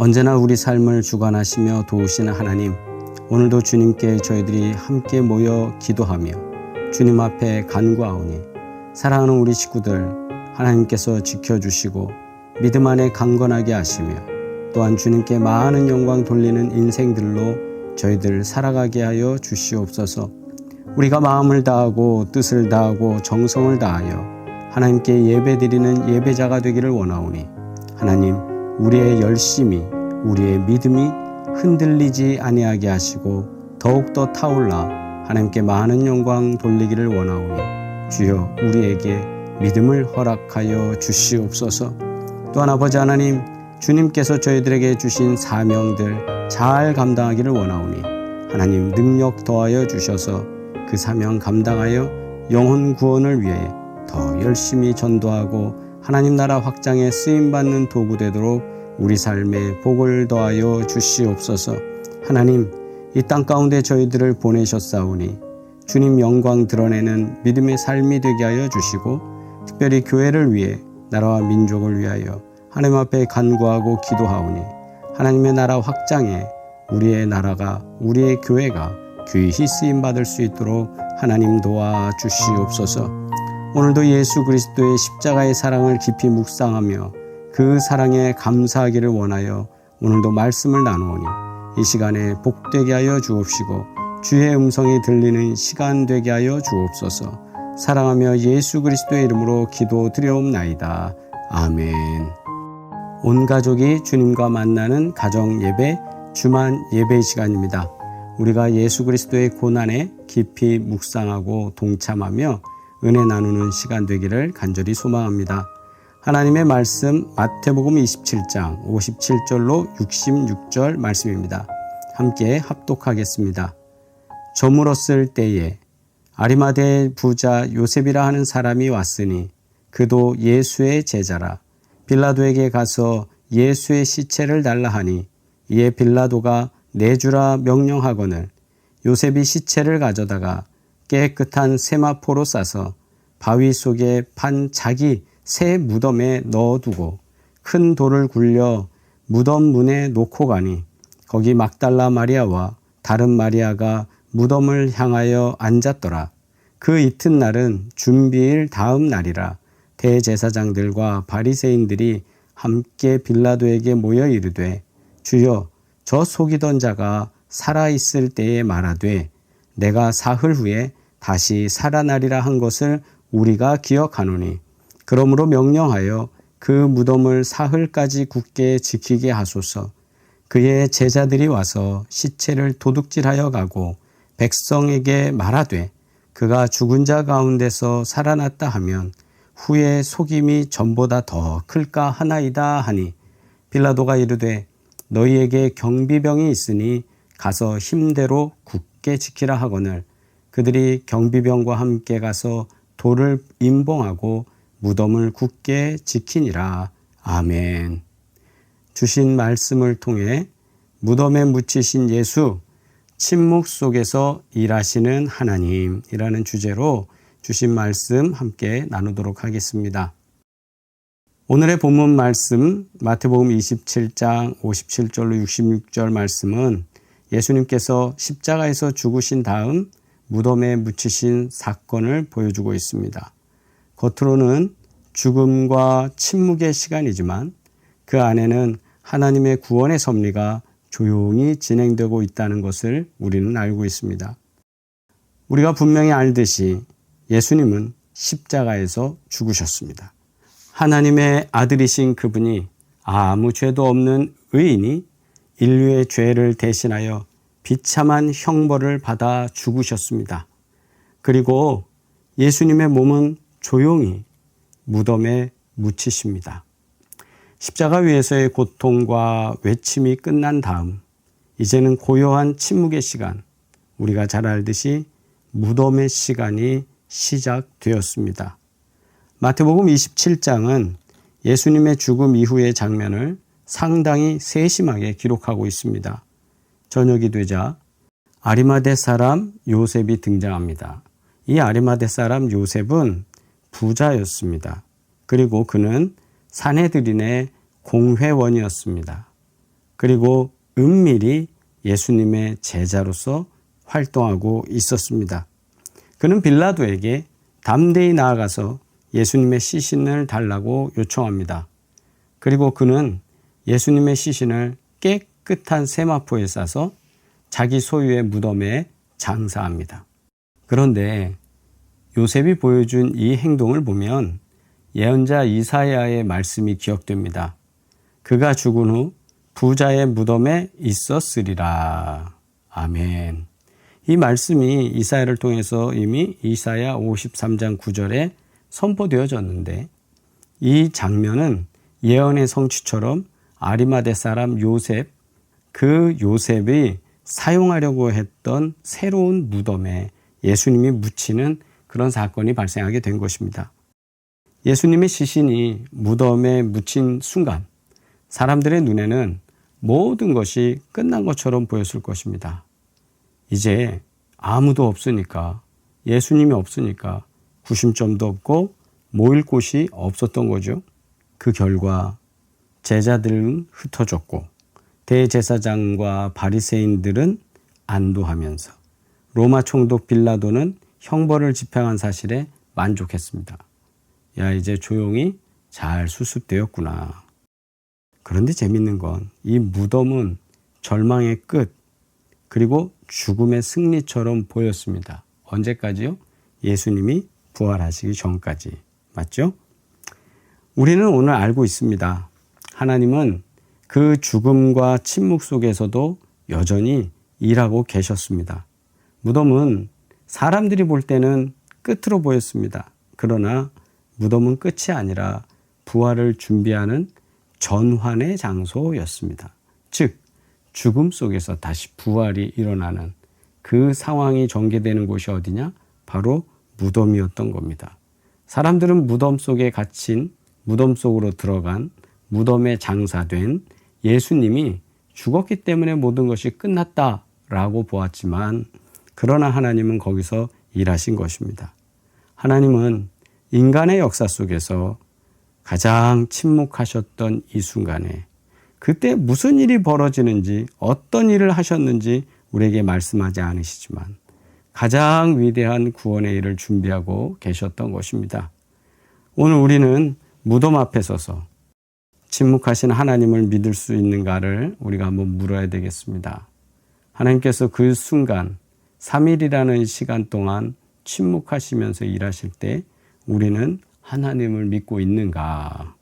언제나 우리 삶을 주관하시며 도우시는 하나님, 오늘도 주님께 저희들이 함께 모여 기도하며 주님 앞에 간구하오니 사랑하는 우리 식구들 하나님께서 지켜주시고 믿음 안에 강건하게 하시며 또한 주님께 많은 영광 돌리는 인생들로 저희들 살아가게 하여 주시옵소서. 우리가 마음을 다하고 뜻을 다하고 정성을 다하여 하나님께 예배드리는 예배자가 되기를 원하오니 하나님, 우리의 열심이 우리의 믿음이 흔들리지 아니하게 하시고 더욱더 타올라 하나님께 많은 영광 돌리기를 원하오니 주여 우리에게 믿음을 허락하여 주시옵소서. 또한 아버지 하나님, 주님께서 저희들에게 주신 사명들 잘 감당하기를 원하오니 하나님 능력 더하여 주셔서 그 사명 감당하여 영혼 구원을 위해 더 열심히 전도하고 하나님 나라 확장에 쓰임받는 도구 되도록 우리 삶에 복을 더하여 주시옵소서. 하나님, 이 땅 가운데 저희들을 보내셨사오니 주님 영광 드러내는 믿음의 삶이 되게 하여 주시고 특별히 교회를 위해 나라와 민족을 위하여 하나님 앞에 간구하고 기도하오니 하나님의 나라 확장에 우리의 나라가 우리의 교회가 귀히 쓰임받을 수 있도록 하나님 도와 주시옵소서. 오늘도 예수 그리스도의 십자가의 사랑을 깊이 묵상하며 그 사랑에 감사하기를 원하여 오늘도 말씀을 나누오니 이 시간에 복되게 하여 주옵시고 주의 음성이 들리는 시간 되게 하여 주옵소서. 사랑하며 예수 그리스도의 이름으로 기도드려옵나이다. 아멘. 온 가족이 주님과 만나는 가정 예배, 주만 예배 시간입니다. 우리가 예수 그리스도의 고난에 깊이 묵상하고 동참하며 은혜 나누는 시간 되기를 간절히 소망합니다. 하나님의 말씀 마태복음 27장 57절로 66절 말씀입니다. 함께 합독하겠습니다. 저물었을 때에 아리마대 부자 요셉이라 하는 사람이 왔으니 그도 예수의 제자라. 빌라도에게 가서 예수의 시체를 달라 하니 이에 빌라도가 내주라 명령하거늘 요셉이 시체를 가져다가 깨끗한 세마포로 싸서 바위 속에 판 자기 새 무덤에 넣어두고 큰 돌을 굴려 무덤 문에 놓고 가니 거기 막달라 마리아와 다른 마리아가 무덤을 향하여 앉았더라. 그 이튿날은 준비일 다음 날이라. 대제사장들과 바리새인들이 함께 빌라도에게 모여 이르되 주여, 저 속이던 자가 살아있을 때에 말하되 내가 사흘 후에 다시 살아나리라 한 것을 우리가 기억하노니 그러므로 명령하여 그 무덤을 사흘까지 굳게 지키게 하소서. 그의 제자들이 와서 시체를 도둑질하여 가고 백성에게 말하되 그가 죽은 자 가운데서 살아났다 하면 후에 속임이 전보다 더 클까 하나이다 하니 빌라도가 이르되 너희에게 경비병이 있으니 가서 힘대로 굳게 지키라 하거늘 그들이 경비병과 함께 가서 돌을 임봉하고 무덤을 굳게 지키니라. 아멘. 주신 말씀을 통해 무덤에 묻히신 예수, 침묵 속에서 일하시는 하나님이라는 주제로 주신 말씀 함께 나누도록 하겠습니다. 오늘의 본문 말씀 마태복음 27장 57절로 66절 말씀은 예수님께서 십자가에서 죽으신 다음 무덤에 묻히신 사건을 보여주고 있습니다. 겉으로는 죽음과 침묵의 시간이지만 그 안에는 하나님의 구원의 섭리가 조용히 진행되고 있다는 것을 우리는 알고 있습니다. 우리가 분명히 알듯이 예수님은 십자가에서 죽으셨습니다. 하나님의 아들이신 그분이 아무 죄도 없는 의인이 인류의 죄를 대신하여 비참한 형벌을 받아 죽으셨습니다. 그리고 예수님의 몸은 조용히 무덤에 묻히십니다. 십자가 위에서의 고통과 외침이 끝난 다음 이제는 고요한 침묵의 시간, 우리가 잘 알듯이 무덤의 시간이 시작되었습니다. 마태복음 27장은 예수님의 죽음 이후의 장면을 상당히 세심하게 기록하고 있습니다. 저녁이 되자 아리마대 사람 요셉이 등장합니다. 이 아리마대 사람 요셉은 부자였습니다. 그리고 그는 산헤드린의 공회원이었습니다. 그리고 은밀히 예수님의 제자로서 활동하고 있었습니다. 그는 빌라도에게 담대히 나아가서 예수님의 시신을 달라고 요청합니다. 그리고 그는 예수님의 시신을 깨끗한 세마포에 싸서 자기 소유의 무덤에 장사합니다. 그런데 요셉이 보여준 이 행동을 보면 예언자 이사야의 말씀이 기억됩니다. 그가 죽은 후 부자의 무덤에 있었으리라. 아멘. 이 말씀이 이사야를 통해서 이미 이사야 53장 9절에 선포되어졌는데 이 장면은 예언의 성취처럼 아리마대 사람 요셉, 그 요셉이 사용하려고 했던 새로운 무덤에 예수님이 묻히는 그런 사건이 발생하게 된 것입니다. 예수님의 시신이 무덤에 묻힌 순간 사람들의 눈에는 모든 것이 끝난 것처럼 보였을 것입니다. 이제 아무도 없으니까, 예수님이 없으니까 구심점도 없고 모일 곳이 없었던 거죠. 그 결과 제자들은 흩어졌고 대제사장과 바리새인들은 안도하면서 로마 총독 빌라도는 형벌을 집행한 사실에 만족했습니다. 야, 이제 조용히 잘 수습되었구나. 그런데 재밌는 건 이 무덤은 절망의 끝, 그리고 죽음의 승리처럼 보였습니다. 언제까지요? 예수님이 부활하시기 전까지. 맞죠? 우리는 오늘 알고 있습니다. 하나님은 그 죽음과 침묵 속에서도 여전히 일하고 계셨습니다. 무덤은 사람들이 볼 때는 끝으로 보였습니다. 그러나 무덤은 끝이 아니라 부활을 준비하는 전환의 장소였습니다. 즉, 죽음 속에서 다시 부활이 일어나는 그 상황이 전개되는 곳이 어디냐? 바로 무덤이었던 겁니다. 사람들은 무덤 속에 갇힌, 무덤 속으로 들어간, 무덤에 장사된 예수님이 죽었기 때문에 모든 것이 끝났다라고 보았지만, 그러나 하나님은 거기서 일하신 것입니다. 하나님은 인간의 역사 속에서 가장 침묵하셨던 이 순간에 그때 무슨 일이 벌어지는지, 어떤 일을 하셨는지 우리에게 말씀하지 않으시지만 가장 위대한 구원의 일을 준비하고 계셨던 것입니다. 오늘 우리는 무덤 앞에 서서 침묵하신 하나님을 믿을 수 있는가를 우리가 한번 물어야 되겠습니다. 하나님께서 그 순간 3일이라는 시간 동안 침묵하시면서 일하실 때 우리는 하나님을 믿고 있는가?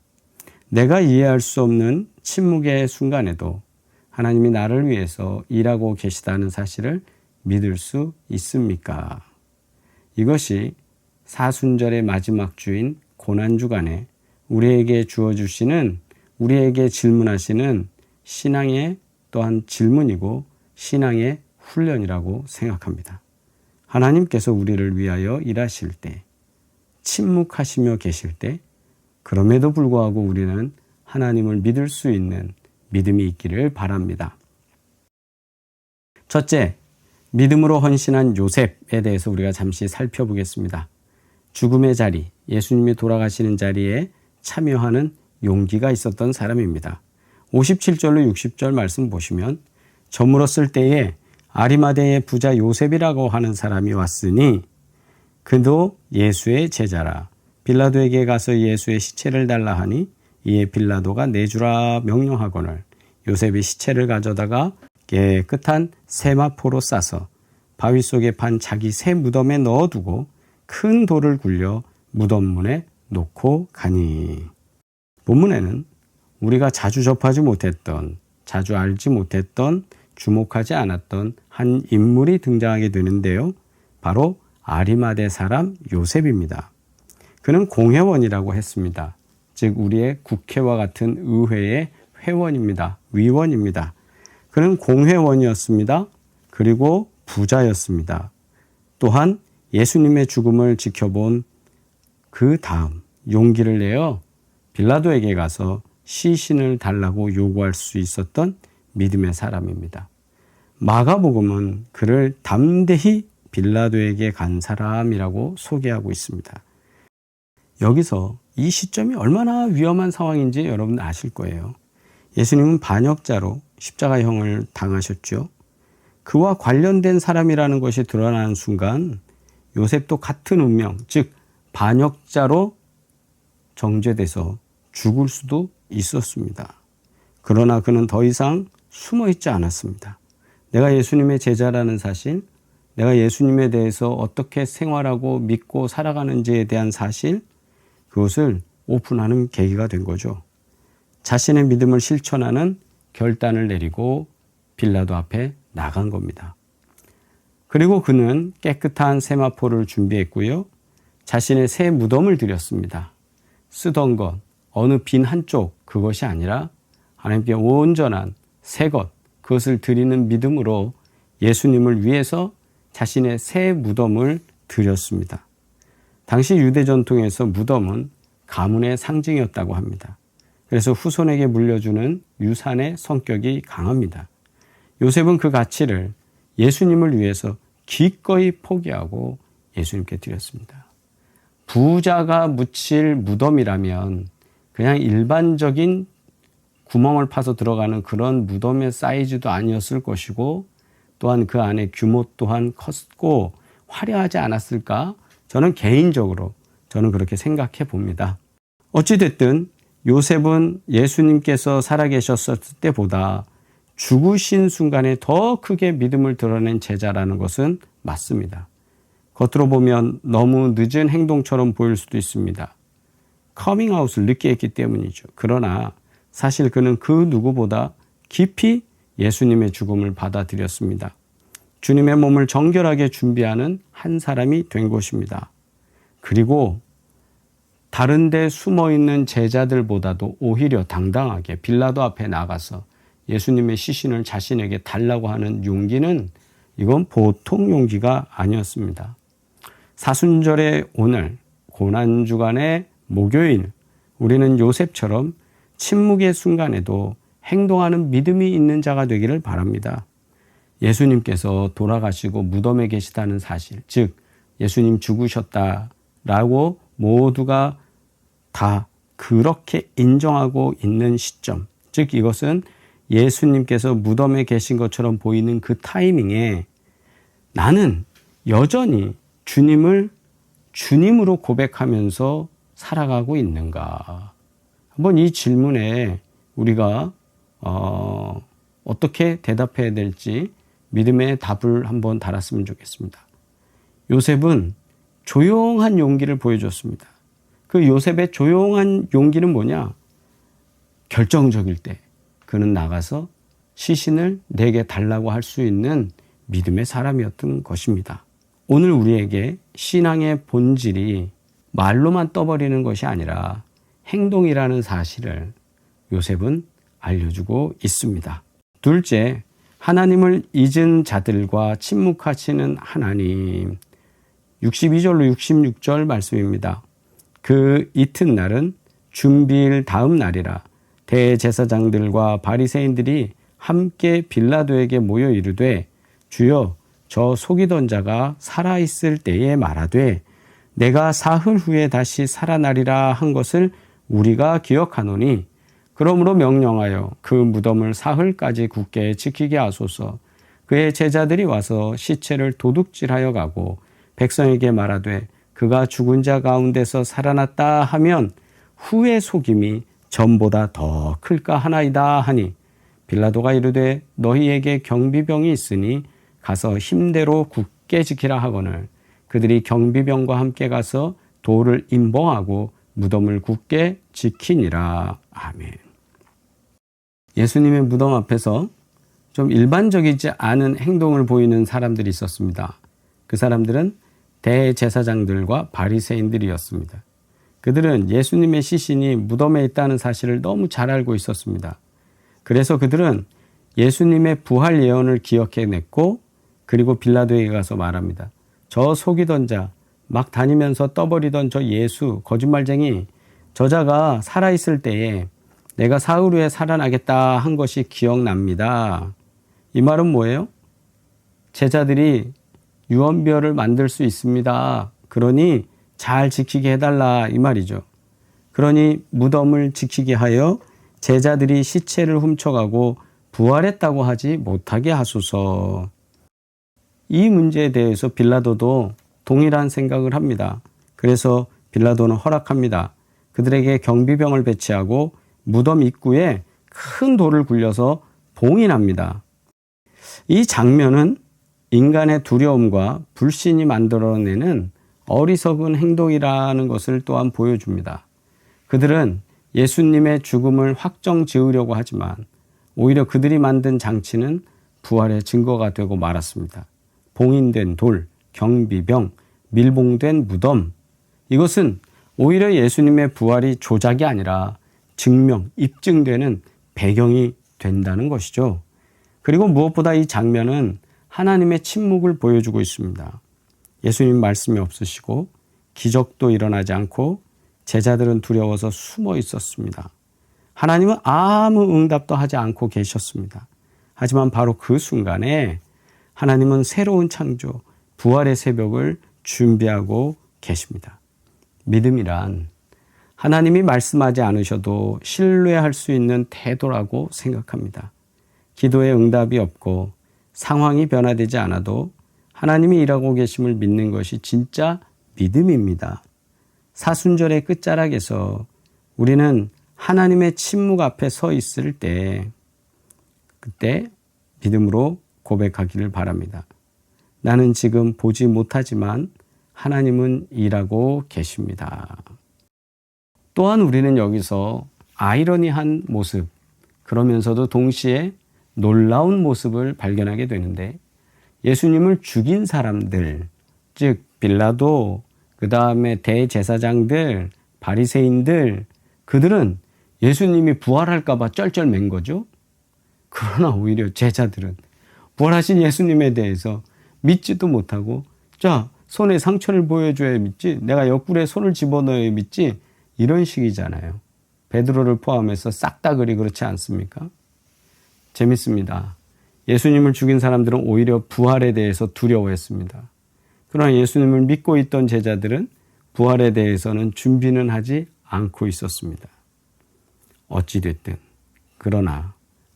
내가 이해할 수 없는 침묵의 순간에도 하나님이 나를 위해서 일하고 계시다는 사실을 믿을 수 있습니까? 이것이 사순절의 마지막 주인 고난주간에 우리에게 주어주시는, 우리에게 질문하시는 신앙의 또한 질문이고 신앙의 훈련이라고 생각합니다. 하나님께서 우리를 위하여 일하실 때, 침묵하시며 계실 때, 그럼에도 불구하고 우리는 하나님을 믿을 수 있는 믿음이 있기를 바랍니다. 첫째, 믿음으로 헌신한 요셉에 대해서 우리가 잠시 살펴보겠습니다. 죽음의 자리, 예수님이 돌아가시는 자리에 참여하는 용기가 있었던 사람입니다. 57절로 60절 말씀 보시면, 저물었을 때에 아리마대의 부자 요셉이라고 하는 사람이 왔으니 그도 예수의 제자라. 빌라도에게 가서 예수의 시체를 달라 하니 이에 빌라도가 내주라 명령하거늘 요셉이 시체를 가져다가 깨끗한 세마포로 싸서 바위 속에 판 자기 새 무덤에 넣어두고 큰 돌을 굴려 무덤문에 놓고 가니. 본문에는 우리가 자주 접하지 못했던, 자주 알지 못했던, 주목하지 않았던 한 인물이 등장하게 되는데요. 바로 아리마대 사람 요셉입니다. 그는 공회원이라고 했습니다. 즉 우리의 국회와 같은 의회의 회원입니다. 위원입니다. 그는 공회원이었습니다. 그리고 부자였습니다. 또한 예수님의 죽음을 지켜본 그 다음 용기를 내어 빌라도에게 가서 시신을 달라고 요구할 수 있었던 믿음의 사람입니다. 마가복음은 그를 담대히 빌라도에게 간 사람이라고 소개하고 있습니다. 여기서 이 시점이 얼마나 위험한 상황인지 여러분 아실 거예요. 예수님은 반역자로 십자가형을 당하셨죠. 그와 관련된 사람이라는 것이 드러나는 순간 요셉도 같은 운명, 즉 반역자로 정죄돼서 죽을 수도 있었습니다. 그러나 그는 더 이상 숨어 있지 않았습니다. 내가 예수님의 제자라는 사실, 내가 예수님에 대해서 어떻게 생활하고 믿고 살아가는지에 대한 사실, 그것을 오픈하는 계기가 된 거죠. 자신의 믿음을 실천하는 결단을 내리고 빌라도 앞에 나간 겁니다. 그리고 그는 깨끗한 세마포를 준비했고요. 자신의 새 무덤을 드렸습니다. 쓰던 것, 어느 빈 한쪽, 그것이 아니라 하나님께 온전한 새 것, 그것을 드리는 믿음으로 예수님을 위해서 자신의 새 무덤을 드렸습니다. 당시 유대 전통에서 무덤은 가문의 상징이었다고 합니다. 그래서 후손에게 물려주는 유산의 성격이 강합니다. 요셉은 그 가치를 예수님을 위해서 기꺼이 포기하고 예수님께 드렸습니다. 부자가 묻힐 무덤이라면 그냥 일반적인 구멍을 파서 들어가는 그런 무덤의 사이즈도 아니었을 것이고, 또한 그 안에 규모 또한 컸고 화려하지 않았을까? 저는 개인적으로 그렇게 생각해 봅니다. 어찌됐든 요셉은 예수님께서 살아계셨을 때보다 죽으신 순간에 더 크게 믿음을 드러낸 제자라는 것은 맞습니다. 겉으로 보면 너무 늦은 행동처럼 보일 수도 있습니다. 커밍아웃을 늦게 했기 때문이죠. 그러나 사실 그는 그 누구보다 깊이 예수님의 죽음을 받아들였습니다. 주님의 몸을 정결하게 준비하는 한 사람이 된 것입니다. 그리고 다른 데 숨어있는 제자들보다도 오히려 당당하게 빌라도 앞에 나가서 예수님의 시신을 자신에게 달라고 하는 용기는 이건 보통 용기가 아니었습니다. 사순절의 오늘, 고난주간의 목요일, 우리는 요셉처럼 침묵의 순간에도 행동하는 믿음이 있는 자가 되기를 바랍니다. 예수님께서 돌아가시고 무덤에 계시다는 사실, 즉 예수님 죽으셨다라고 모두가 다 그렇게 인정하고 있는 시점, 즉 이것은 예수님께서 무덤에 계신 것처럼 보이는 그 타이밍에 나는 여전히 주님을 주님으로 고백하면서 살아가고 있는가? 한번 이 질문에 우리가 어떻게 대답해야 될지 믿음의 답을 한번 달았으면 좋겠습니다. 요셉은 조용한 용기를 보여줬습니다. 그 요셉의 조용한 용기는 뭐냐? 결정적일 때 그는 나가서 시신을 내게 달라고 할 수 있는 믿음의 사람이었던 것입니다. 오늘 우리에게 신앙의 본질이 말로만 떠버리는 것이 아니라 행동이라는 사실을 요셉은 알려주고 있습니다. 둘째, 하나님을 잊은 자들과 침묵하시는 하나님. 62절로 66절 말씀입니다. 그 이튿날은 준비일 다음 날이라 대제사장들과 바리새인들이 함께 빌라도에게 모여 이르되 주여 저 속이던 자가 살아있을 때에 말하되 내가 사흘 후에 다시 살아나리라 한 것을 우리가 기억하노니 그러므로 명령하여 그 무덤을 사흘까지 굳게 지키게 하소서. 그의 제자들이 와서 시체를 도둑질하여 가고 백성에게 말하되 그가 죽은 자 가운데서 살아났다 하면 후의 속임이 전보다 더 클까 하나이다 하니 빌라도가 이르되 너희에게 경비병이 있으니 가서 힘대로 굳게 지키라 하거늘 그들이 경비병과 함께 가서 돌을 임봉하고 무덤을 굳게 지키니라. 아멘. 예수님의 무덤 앞에서 좀 일반적이지 않은 행동을 보이는 사람들이 있었습니다. 그 사람들은 대제사장들과 바리새인들이었습니다. 그들은 예수님의 시신이 무덤에 있다는 사실을 너무 잘 알고 있었습니다. 그래서 그들은 예수님의 부활 예언을 기억해냈고 그리고 빌라도에게 가서 말합니다. 저 속이던 자, 막 다니면서 떠버리던 저 예수, 거짓말쟁이, 저자가 살아있을 때에 내가 사흘 후에 살아나겠다 한 것이 기억납니다. 이 말은 뭐예요? 제자들이 유언별을 만들 수 있습니다. 그러니 잘 지키게 해달라 이 말이죠. 그러니 무덤을 지키게 하여 제자들이 시체를 훔쳐가고 부활했다고 하지 못하게 하소서. 이 문제에 대해서 빌라도도 동일한 생각을 합니다. 그래서 빌라도는 허락합니다. 그들에게 경비병을 배치하고 무덤 입구에 큰 돌을 굴려서 봉인합니다. 이 장면은 인간의 두려움과 불신이 만들어내는 어리석은 행동이라는 것을 또한 보여줍니다. 그들은 예수님의 죽음을 확정 지으려고 하지만 오히려 그들이 만든 장치는 부활의 증거가 되고 말았습니다. 봉인된 돌, 경비병, 밀봉된 무덤, 이것은 오히려 예수님의 부활이 조작이 아니라 증명, 입증되는 배경이 된다는 것이죠. 그리고 무엇보다 이 장면은 하나님의 침묵을 보여주고 있습니다. 예수님 말씀이 없으시고 기적도 일어나지 않고 제자들은 두려워서 숨어 있었습니다. 하나님은 아무 응답도 하지 않고 계셨습니다. 하지만 바로 그 순간에 하나님은 새로운 창조, 부활의 새벽을 준비하고 계십니다. 믿음이란 하나님이 말씀하지 않으셔도 신뢰할 수 있는 태도라고 생각합니다. 기도에 응답이 없고 상황이 변화되지 않아도 하나님이 일하고 계심을 믿는 것이 진짜 믿음입니다. 사순절의 끝자락에서 우리는 하나님의 침묵 앞에 서 있을 때 그때 믿음으로 고백하기를 바랍니다. 나는 지금 보지 못하지만 하나님은 일하고 계십니다. 또한 우리는 여기서 아이러니한 모습, 그러면서도 동시에 놀라운 모습을 발견하게 되는데 예수님을 죽인 사람들, 즉 빌라도, 그 다음에 대제사장들, 바리새인들, 그들은 예수님이 부활할까 봐 쩔쩔맨 거죠. 그러나 오히려 제자들은 부활하신 예수님에 대해서 믿지도 못하고, 자, 손에 상처를 보여줘야 믿지, 내가 옆구리에 손을 집어넣어야 믿지, 이런 식이잖아요. 베드로를 포함해서 싹 다 그렇지 않습니까? 재밌습니다. 예수님을 죽인 사람들은 오히려 부활에 대해서 두려워했습니다. 그러나 예수님을 믿고 있던 제자들은 부활에 대해서는 준비는 하지 않고 있었습니다. 어찌됐든 그러나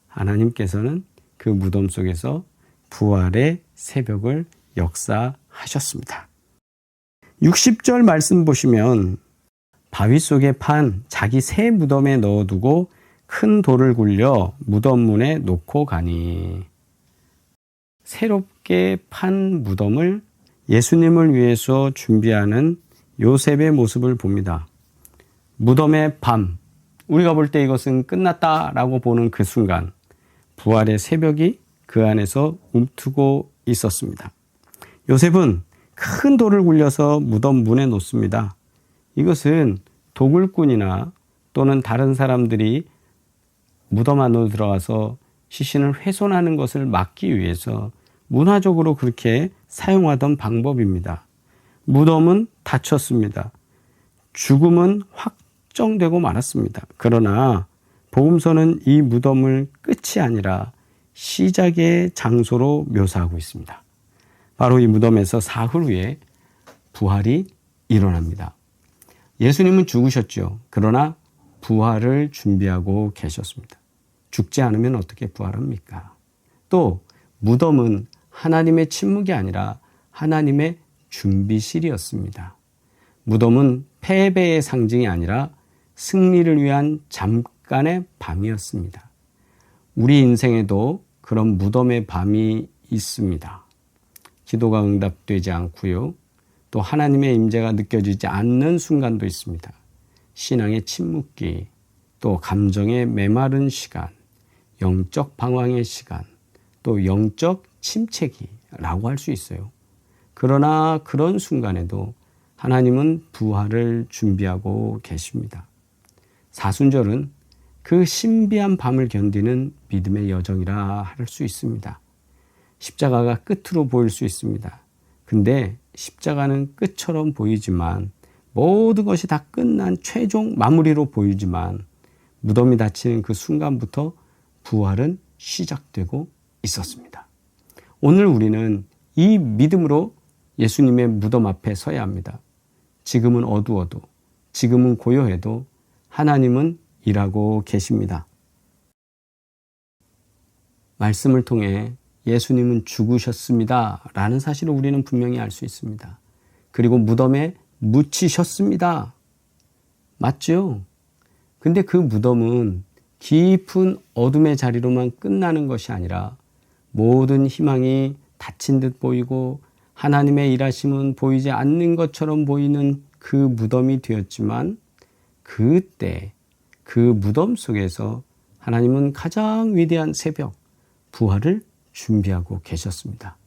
하나님께서는 그 무덤 속에서 부활의 새벽을 역사하셨습니다. 60절 말씀 보시면 바위 속에 판 자기 새 무덤에 넣어두고 큰 돌을 굴려 무덤 문에 놓고 가니, 새롭게 판 무덤을 예수님을 위해서 준비하는 요셉의 모습을 봅니다. 무덤의 밤, 우리가 볼 때 이것은 끝났다라고 보는 그 순간 부활의 새벽이 그 안에서 움트고 있었습니다. 요셉은 큰 돌을 굴려서 무덤 문에 놓습니다. 이것은 도굴꾼이나 또는 다른 사람들이 무덤 안으로 들어가서 시신을 훼손하는 것을 막기 위해서 문화적으로 그렇게 사용하던 방법입니다. 무덤은 닫혔습니다. 죽음은 확정되고 말았습니다. 그러나 복음서는 이 무덤을 끝이 아니라 시작의 장소로 묘사하고 있습니다. 바로 이 무덤에서 사흘 후에 부활이 일어납니다. 예수님은 죽으셨죠. 그러나 부활을 준비하고 계셨습니다. 죽지 않으면 어떻게 부활합니까? 또 무덤은 하나님의 침묵이 아니라 하나님의 준비실이었습니다. 무덤은 패배의 상징이 아니라 승리를 위한 잠깐의 밤이었습니다. 우리 인생에도 그런 무덤의 밤이 있습니다. 기도가 응답되지 않고요. 또 하나님의 임재가 느껴지지 않는 순간도 있습니다. 신앙의 침묵기, 또 감정의 메마른 시간, 영적 방황의 시간, 또 영적 침체기라고 할 수 있어요. 그러나 그런 순간에도 하나님은 부활을 준비하고 계십니다. 사순절은 그 신비한 밤을 견디는 믿음의 여정이라 할 수 있습니다. 십자가가 끝으로 보일 수 있습니다. 근데 십자가는 끝처럼 보이지만 모든 것이 다 끝난 최종 마무리로 보이지만 무덤이 닫히는 그 순간부터 부활은 시작되고 있었습니다. 오늘 우리는 이 믿음으로 예수님의 무덤 앞에 서야 합니다. 지금은 어두워도, 지금은 고요해도 하나님은 일하고 계십니다. 말씀을 통해 예수님은 죽으셨습니다 라는 사실을 우리는 분명히 알 수 있습니다. 그리고 무덤에 묻히셨습니다. 맞죠? 근데 그 무덤은 깊은 어둠의 자리로만 끝나는 것이 아니라 모든 희망이 닫힌 듯 보이고 하나님의 일하심은 보이지 않는 것처럼 보이는 그 무덤이 되었지만 그때 그 무덤 속에서 하나님은 가장 위대한 새벽, 부활을 준비하고 계셨습니다.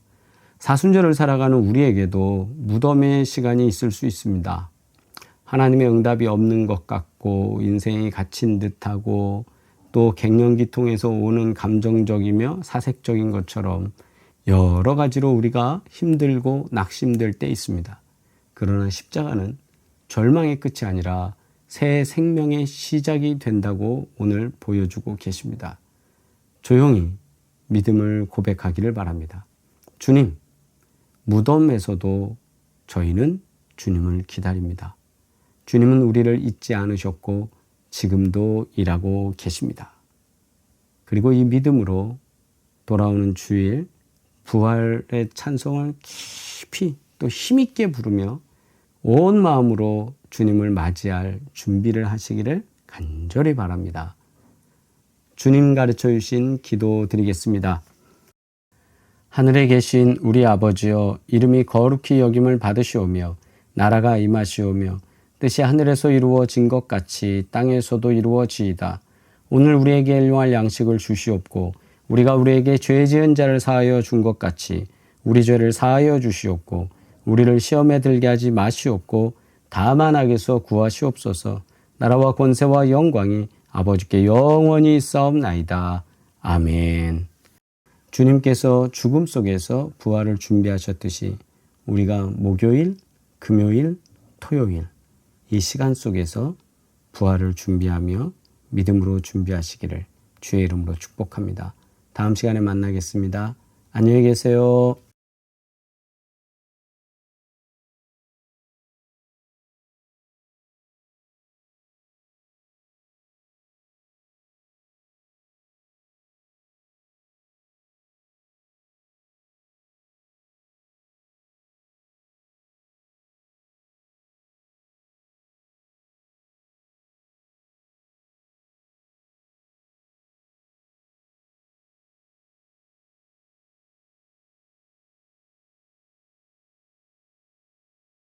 사순절을 살아가는 우리에게도 무덤의 시간이 있을 수 있습니다. 하나님의 응답이 없는 것 같고 인생이 갇힌 듯하고 또 갱년기통에서 오는 감정적이며 사색적인 것처럼 여러 가지로 우리가 힘들고 낙심될 때 있습니다. 그러나 십자가는 절망의 끝이 아니라 새 생명의 시작이 된다고 오늘 보여주고 계십니다. 조용히 믿음을 고백하기를 바랍니다. 주님, 무덤에서도 저희는 주님을 기다립니다. 주님은 우리를 잊지 않으셨고 지금도 일하고 계십니다. 그리고 이 믿음으로 돌아오는 주일 부활의 찬송을 깊이 또 힘있게 부르며 온 마음으로 주님을 맞이할 준비를 하시기를 간절히 바랍니다. 주님 가르쳐 주신 기도 드리겠습니다. 하늘에 계신 우리 아버지여, 이름이 거룩히 여김을 받으시오며 나라가 임하시오며 뜻이 하늘에서 이루어진 것 같이 땅에서도 이루어지이다. 오늘 우리에게 일용할 양식을 주시옵고 우리가 우리에게 죄 지은 자를 사하여 준 것 같이 우리 죄를 사하여 주시옵고 우리를 시험에 들게 하지 마시옵고 다만 악에서 구하시옵소서. 나라와 권세와 영광이 아버지께 영원히 있사옵나이다. 아멘. 주님께서 죽음 속에서 부활을 준비하셨듯이 우리가 목요일, 금요일, 토요일 이 시간 속에서 부활을 준비하며 믿음으로 준비하시기를 주의 이름으로 축복합니다. 다음 시간에 만나겠습니다. 안녕히 계세요.